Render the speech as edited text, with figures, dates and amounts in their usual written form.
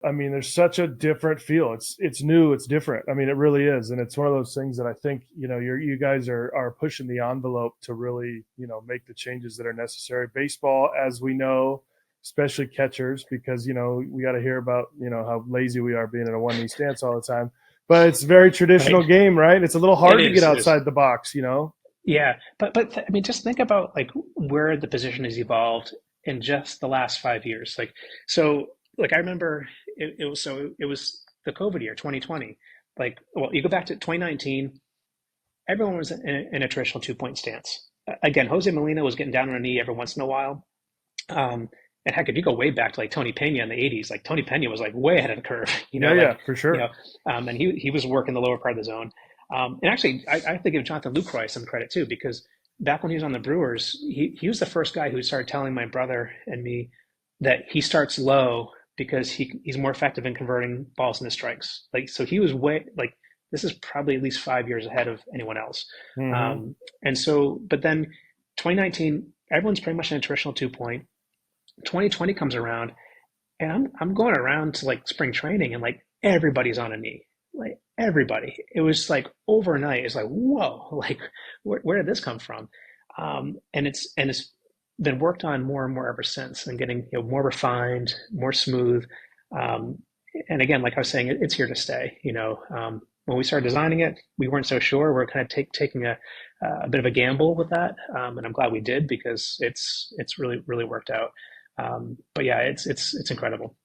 I mean, there's such a different feel. It's new, it's different. I mean, it really is, and it's one of those things that I think you guys are pushing the envelope to really make the changes that are necessary. Baseball, as we know, especially catchers, because we got to hear about how lazy we are being in a one knee stance all the time. But it's a very Right. traditional game, right? It's a little It hard to get is. It is. outside the box. Yeah, but I mean, just think about like where the position has evolved in just the last 5 years. Like I remember it was the COVID year, 2020. Like, well, you go back to 2019, everyone was in a traditional 2 point stance. Again, Jose Molina was getting down on a knee every once in a while. Um, and heck, if you go way back to like Tony Pena in the 80s, like Tony Pena was like way ahead of the curve, Yeah, yeah, for you know, sure. and he was working the lower part of the zone. And actually, I have to give Jonathan Lucroy some credit too, because back when he was on the Brewers, he was the first guy who started telling my brother and me that he starts low because he's more effective in converting balls into strikes. Like, so he was way like, this is probably at least 5 years ahead of anyone else. Hmm. And so, but then 2019, everyone's pretty much in a traditional 2 point. 2020 comes around, and I'm going around to like spring training, and like everybody's on a knee, like everybody. It was like overnight. It's like whoa, like where did this come from? And it's been worked on more and more ever since, and getting more refined, more smooth. Um, and again, like I was saying, it's here to stay. When we started designing it, we weren't so sure. We're kind of taking a bit of a gamble with that, and I'm glad we did because it's really really worked out. But yeah, it's incredible.